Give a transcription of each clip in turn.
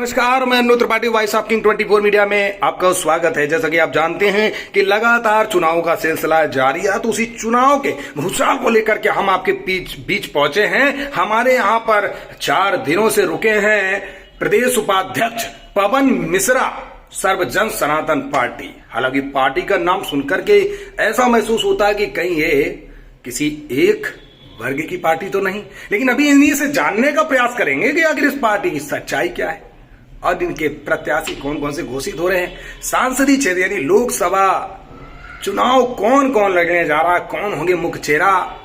नमस्कार, मैं Anu Tripathi, voice of king 24 media में आपका स्वागत है। जैसा कि आप जानते हैं कि लगातार चुनाव का सिलसिला जारी है, तो उसी चुनाव के भूचाल को लेकर के हम आपके बीच पहुंचे हैं। हमारे यहाँ पर 4 दिनों से रुके हैं प्रदेश उपाध्यक्ष पवन मिश्रा, सर्वजन सनातन पार्टी। हालांकि पार्टी का नाम सुनकर के ऐसा महसूस होता है कि कहीं ये किसी एक वर्ग की पार्टी तो नहीं, लेकिन अभी इन्हीं से जानने का प्रयास करेंगे कि आखिर इस पार्टी की सच्चाई क्या है और इनके प्रत्याशी कौन कौन से घोषित हो रहे हैं। सांसदीय क्षेत्र यानी लोकसभा चुनाव कौन कौन लड़ने जा रहा है, कौन होंगे मुख्य चेहरा,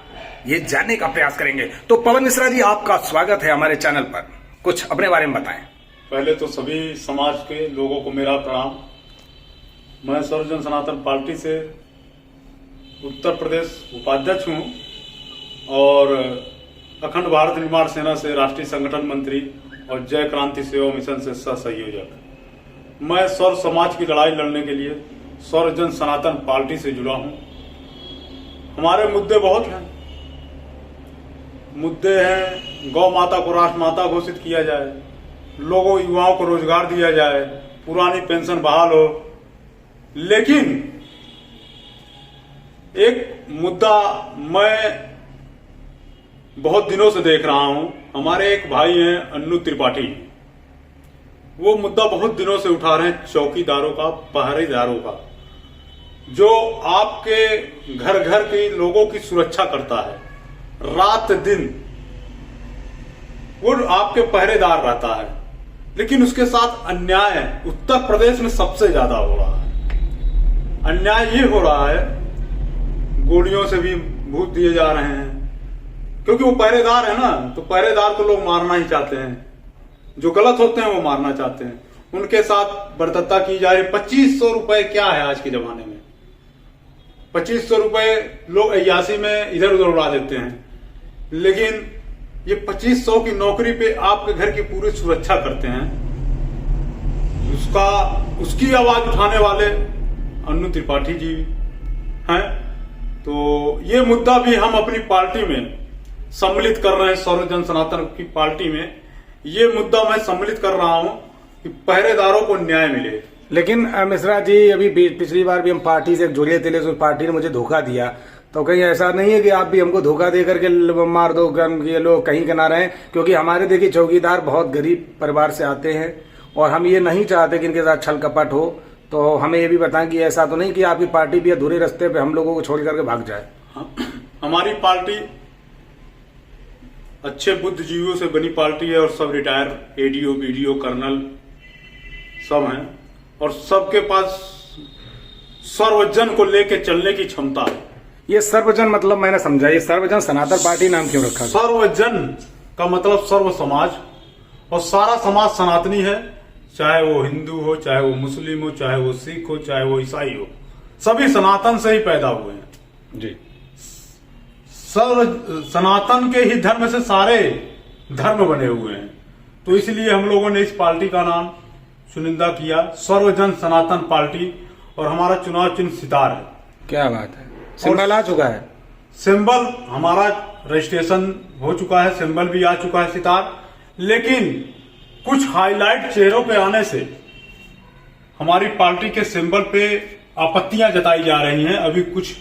ये जानने का प्रयास करेंगे। तो पवन मिश्रा जी, आपका स्वागत है हमारे चैनल पर। कुछ अपने बारे में बताएं। पहले तो सभी समाज के लोगों को मेरा प्रणाम। मैं सर्वजन सनातन पार्टी से उत्तर प्रदेश उपाध्यक्ष हूं और अखंड भारत निर्माण सेना से राष्ट्रीय संगठन मंत्री और जय क्रांति सेवा मिशन से सह संयोजक। मैं सर्व समाज की लड़ाई लड़ने के लिए सर्वजन सनातन पार्टी से जुड़ा हूं। हमारे मुद्दे बहुत हैं। मुद्दे हैं, गौ माता को राष्ट्र माता घोषित किया जाए, लोगों युवाओं को रोजगार दिया जाए, पुरानी पेंशन बहाल हो। लेकिन एक मुद्दा मैं बहुत दिनों से देख रहा हूं। हमारे एक भाई हैं अनु त्रिपाठी, वो मुद्दा बहुत दिनों से उठा रहे हैं, चौकीदारों का, पहरेदारों का, जो आपके घर घर के लोगों की सुरक्षा करता है। रात दिन वो आपके पहरेदार रहता है, लेकिन उसके साथ अन्याय उत्तर प्रदेश में सबसे ज्यादा हो रहा है। अन्याय ये हो रहा है, गोलियों से भी भूत दिए जा रहे हैं, क्योंकि वो पहरेदार है ना, तो पहरेदार को लोग मारना ही चाहते हैं। जो गलत होते हैं वो मारना चाहते हैं। उनके साथ बर्बरता की जा रही। 2500 रुपए क्या है आज के जमाने में? 2500 रुपए लोग अय्यासी में इधर उधर उड़ा देते हैं, लेकिन ये 2500 की नौकरी पे आपके घर की पूरी सुरक्षा करते हैं। उसकी आवाज उठाने वाले अनु त्रिपाठी जी हैं। तो ये मुद्दा भी हम अपनी पार्टी में सम्मिलित कर रहे हैं। सर्वजन सनातन की पार्टी में ये मुद्दा मैं सम्मिलित कर रहा हूं कि पहरेदारों को न्याय मिले। लेकिन मिश्रा जी, अभी पिछली बार भी हम पार्टी से जुड़े थे, लेकिन पार्टी ने मुझे धोखा दिया। तो कहीं ऐसा नहीं है कि आप भी हमको धोखा दे करके मार दो, ये लोग कहीं के ना रहे? क्योंकि हमारे देखिए चौकीदार बहुत गरीब परिवार से आते हैं और हम ये नहीं चाहते कि इनके साथ छल कपट हो। तो हमें ये भी बताएं कि ऐसा तो नहीं कि आपकी पार्टी भी अधूरे रास्ते पे हम लोगों को छोड़ करके भाग जाए। हमारी पार्टी अच्छे बुद्धिजीवियों से बनी पार्टी है और सब रिटायर एडीओ, बीडीओ, कर्नल सब हैं और सबके पास सर्वजन को लेके चलने की क्षमता है। ये सर्वजन मतलब मैंने समझा, ये सर्वजन सनातन पार्टी नाम क्यों रखा? सर्वजन का मतलब सर्व समाज, और सारा समाज सनातनी है, चाहे वो हिंदू हो, चाहे वो मुस्लिम हो, चाहे वो सिख हो, चाहे वो ईसाई हो, सभी सनातन से ही पैदा हुए हैं जी। सर्व सनातन के ही धर्म से सारे धर्म बने हुए हैं। तो इसलिए हम लोगों ने इस पार्टी का नाम चुनिंदा किया, सर्वजन सनातन पार्टी, और हमारा चुनाव चिन्ह सितार है। क्या बात है, सिंबल आ चुका है? सिंबल हमारा रजिस्ट्रेशन हो चुका है, सिंबल भी आ चुका है सितार। लेकिन कुछ हाईलाइट चेहरों पे आने से हमारी पार्टी के सिंबल पे आपत्तियां जताई जा रही हैं। अभी कुछ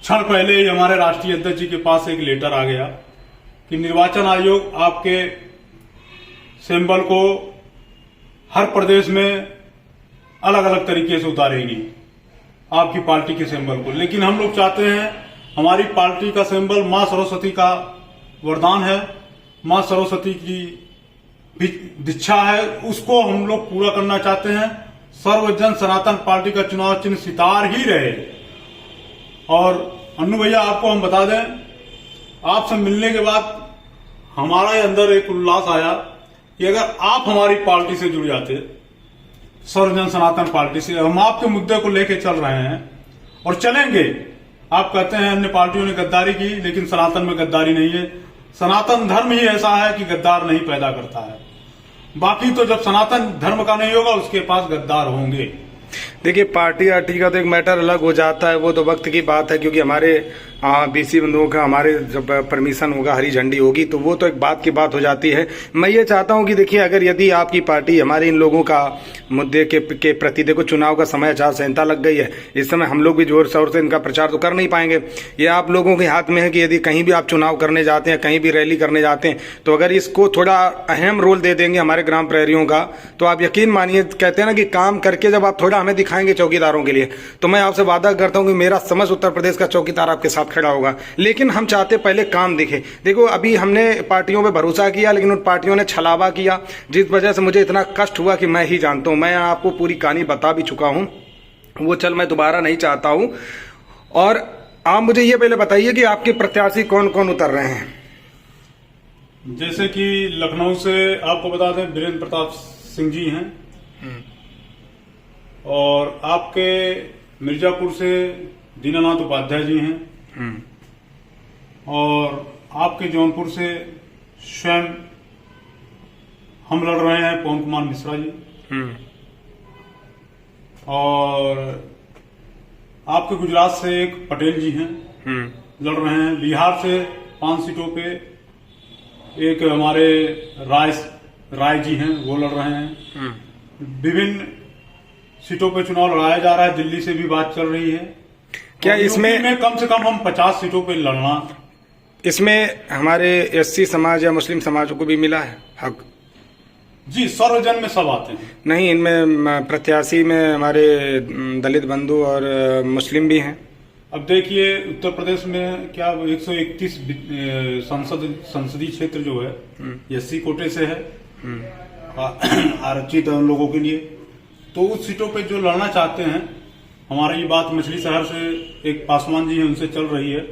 क्षण पहले ही हमारे राष्ट्रीय अध्यक्ष जी के पास एक लेटर आ गया कि निर्वाचन आयोग आपके सिंबल को हर प्रदेश में अलग अलग तरीके से उतारेगी, आपकी पार्टी के सिंबल को। लेकिन हम लोग चाहते हैं, हमारी पार्टी का सिंबल मां सरस्वती का वरदान है, मां सरस्वती की दीक्षा है, उसको हम लोग पूरा करना चाहते हैं। सर्वजन सनातन पार्टी का चुनाव चिन्ह सितार ही रहे। और अनु भैया, आपको हम बता दें, आपसे मिलने के बाद हमारा अंदर एक उल्लास आया कि अगर आप हमारी पार्टी से जुड़ जाते, सर्वजन सनातन पार्टी से, हम आपके मुद्दे को लेके चल रहे हैं और चलेंगे। आप कहते हैं अन्य पार्टियों ने गद्दारी की, लेकिन सनातन में गद्दारी नहीं है। सनातन धर्म ही ऐसा है कि गद्दार नहीं पैदा करता है। बाकी तो जब सनातन धर्म का नहीं होगा, उसके पास गद्दार होंगे। देखिए, पार्टी आर्टी का तो एक मैटर अलग हो जाता है, वो तो वक्त की बात है। क्योंकि हमारे बीसी बंधुओं का हमारे जब परमिशन होगा, हरी झंडी होगी, तो वो तो एक बात की बात हो जाती है। मैं ये चाहता हूं कि देखिए, अगर यदि आपकी पार्टी हमारे इन लोगों का मुद्दे के प्रति, देखो चुनाव का समय, आचार संहिता लग गई है, इस समय हम लोग भी जोर शोर से इनका प्रचार तो कर नहीं पाएंगे। ये आप लोगों के हाथ में है कि यदि कहीं भी आप चुनाव करने जाते हैं, कहीं भी रैली करने जाते हैं, तो अगर इसको थोड़ा अहम रोल दे देंगे हमारे ग्राम प्रहरियों का, तो आप यकीन मानिए, कहते हैं ना कि काम करके जब आप थोड़ा हमें दिखाएंगे चौकीदारों के लिए, तो मैं आपसे वादा करता हूं कि मेरा समस्त उत्तर प्रदेश का चौकीदार आपके साथ खड़ा होगा। लेकिन हम चाहते पहले काम दिखे। देखो, अभी हमने पार्टियों पे भरोसा किया, लेकिन उन पार्टियों ने छलावा किया, जिस वजह से मुझे इतना कष्ट हुआ कि मैं ही जानता हूं। मैं आपको पूरी कहानी बता भी चुका हूं, वो चल मैं दोबारा नहीं चाहता हूं। और आप मुझे ये पहले बताइए कि आपके प्रत्याशी कौन कौन उतर रहे हैं। जैसे कि लखनऊ से आपको बता दें, वीरेंद्र प्रताप सिंह जी हैं, और आपके मिर्जापुर से दीनानाथ उपाध्याय जी हैं, और आपके जौनपुर से स्वयं हम लड़ रहे हैं पवन कुमार मिश्रा जी, और आपके गुजरात से एक पटेल जी हैं, लड़ रहे हैं। बिहार से 5 सीटों पे एक हमारे राय जी हैं, वो लड़ रहे हैं। विभिन्न सीटों पे चुनाव लड़ाया जा रहा है। दिल्ली से भी बात चल रही है। क्या इसमें कम से कम हम 50 सीटों पे लड़ना। इसमें हमारे एससी समाज या मुस्लिम समाज को भी मिला है हक? जी, सर्वजन में सब आते हैं। नहीं, इनमें प्रत्याशी में हमारे दलित बंधु और मुस्लिम भी हैं। अब देखिए, उत्तर प्रदेश में क्या 131 संसदीय क्षेत्र जो है एससी कोटे से है, आरक्षित लोगों के लिए। तो उस सीटों पे जो लड़ना चाहते हैं, हमारी ये बात मछली शहर से एक पासवान जी हैं, उनसे चल रही है,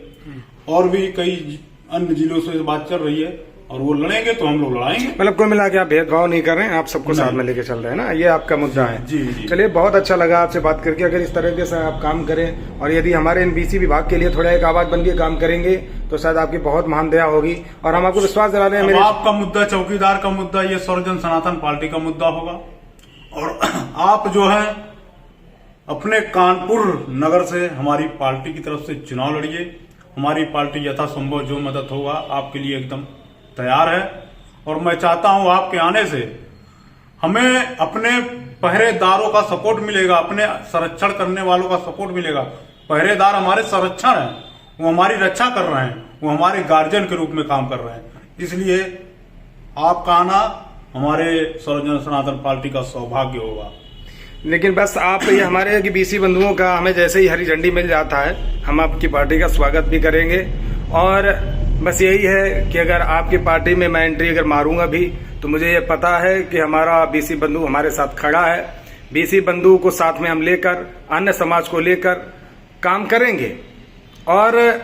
और भी कई अन्य जिलों से बात चल रही है, और वो लड़ेंगे तो हम लोग लड़ाएंगे। मतलब कुल मिला के आप भेदभाव नहीं कर रहे हैं, आप सबको साथ में लेके चल रहे हैं ना, ये आपका मुद्दा है। जी। चलिए, बहुत अच्छा लगा आपसे बात करके। अगर इस तरीके से आप काम करें, और यदि हमारे बीसी विभाग के लिए थोड़ा एक आवाज बन के काम करेंगे, तो शायद आपकी बहुत महान दया होगी। और हम आपको विश्वास दिला रहे हैं, आपका मुद्दा, चौकीदार का मुद्दा, ये सर्वजन सनातन पार्टी का मुद्दा होगा। और आप जो है अपने कानपुर नगर से हमारी पार्टी की तरफ से चुनाव लड़िए। हमारी पार्टी यथासंभव जो मदद होगा आपके लिए एकदम तैयार है। और मैं चाहता हूं आपके आने से हमें अपने पहरेदारों का सपोर्ट मिलेगा, अपने संरक्षण करने वालों का सपोर्ट मिलेगा। पहरेदार हमारे संरक्षण है, वो हमारी रक्षा कर रहे हैं, वो हमारे गार्जियन के रूप में काम कर रहे हैं। इसलिए आपका आना हमारे सर्वजन सनातन पार्टी का सौभाग्य होगा। लेकिन बस आप ये हमारे कि बीसी बंधुओं का हमें जैसे ही हरी झंडी मिल जाता है, हम आपकी पार्टी का स्वागत भी करेंगे। और बस यही है कि अगर आपकी पार्टी में मैं एंट्री अगर मारूंगा भी, तो मुझे ये पता है कि हमारा बीसी बंधु हमारे साथ खड़ा है। बीसी बंधु को साथ में हम लेकर, अन्य समाज को लेकर काम करेंगे। और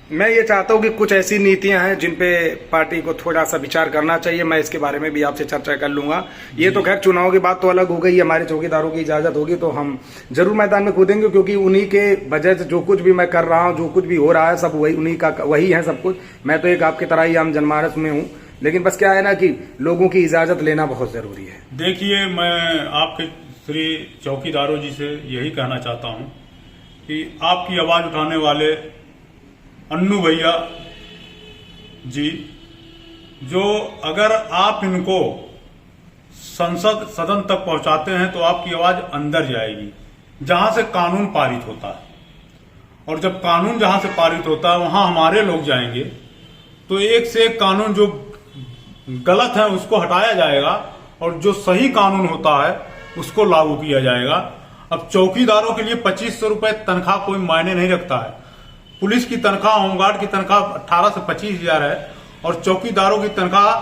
मैं ये चाहता हूं कि कुछ ऐसी नीतियां हैं जिन पे पार्टी को थोड़ा सा विचार करना चाहिए। मैं इसके बारे में भी आपसे चर्चा कर लूंगा। ये तो खैर चुनाव की बात तो अलग हो गई, हमारे चौकीदारों की इजाजत होगी तो हम जरूर मैदान में कूदेंगे, क्योंकि उन्हीं के वजह से जो कुछ भी मैं कर रहा हूं, जो कुछ भी हो रहा है, सब वही उन्हीं का वही है सब कुछ। मैं तो एक आपकी तरह ही आम जनमानस में हूँ, लेकिन बस क्या है ना कि लोगों की इजाजत लेना बहुत जरूरी है। देखिए, मैं आपके श्री चौकीदारों जी से यही कहना चाहता हूँ कि आपकी आवाज उठाने वाले अन्नू भैया जी, जो अगर आप इनको संसद सदन तक पहुंचाते हैं तो आपकी आवाज अंदर जाएगी, जहां से कानून पारित होता है। और जब कानून जहां से पारित होता है वहां हमारे लोग जाएंगे, तो एक से एक कानून जो गलत है उसको हटाया जाएगा, और जो सही कानून होता है उसको लागू किया जाएगा। अब चौकीदारों के लिए 2500 रुपए तनख्वाह कोई मायने नहीं रखता है। पुलिस की तनख्वाह, होमगार्ड की तनख्वाह 18 से 25,000 है, और चौकीदारों की तनख्वाह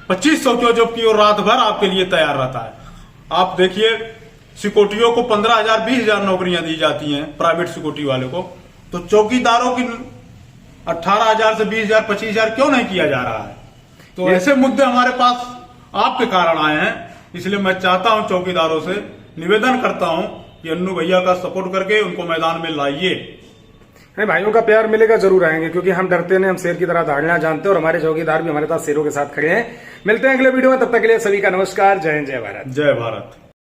2500 क्यों, जबकि वो रात भर आपके लिए तैयार रहता है। आप देखिए, सिक्योरिटियों को 15,000 20,000 नौकरियां दी जाती हैं, प्राइवेट सिक्योरिटी वाले को, तो चौकीदारों की 18,000 से 20,000 25,000 क्यों नहीं किया जा रहा है? तो ऐसे मुद्दे हमारे पास आपके कारण आए हैं। इसलिए मैं चाहता हूं, चौकीदारों से निवेदन करता हूं कि अन्नू भैया का सपोर्ट करके उनको मैदान में लाइए। भाइयों का प्यार मिलेगा, जरूर आएंगे, क्योंकि हम डरते नहीं, हम शेर की तरह दौड़ना जानते हैं, और हमारे चौकीदार भी हमारे साथ शेरों के साथ खड़े हैं। मिलते हैं अगले वीडियो में, तब तक के लिए सभी का नमस्कार। जय हिंद, जय भारत। जय भारत।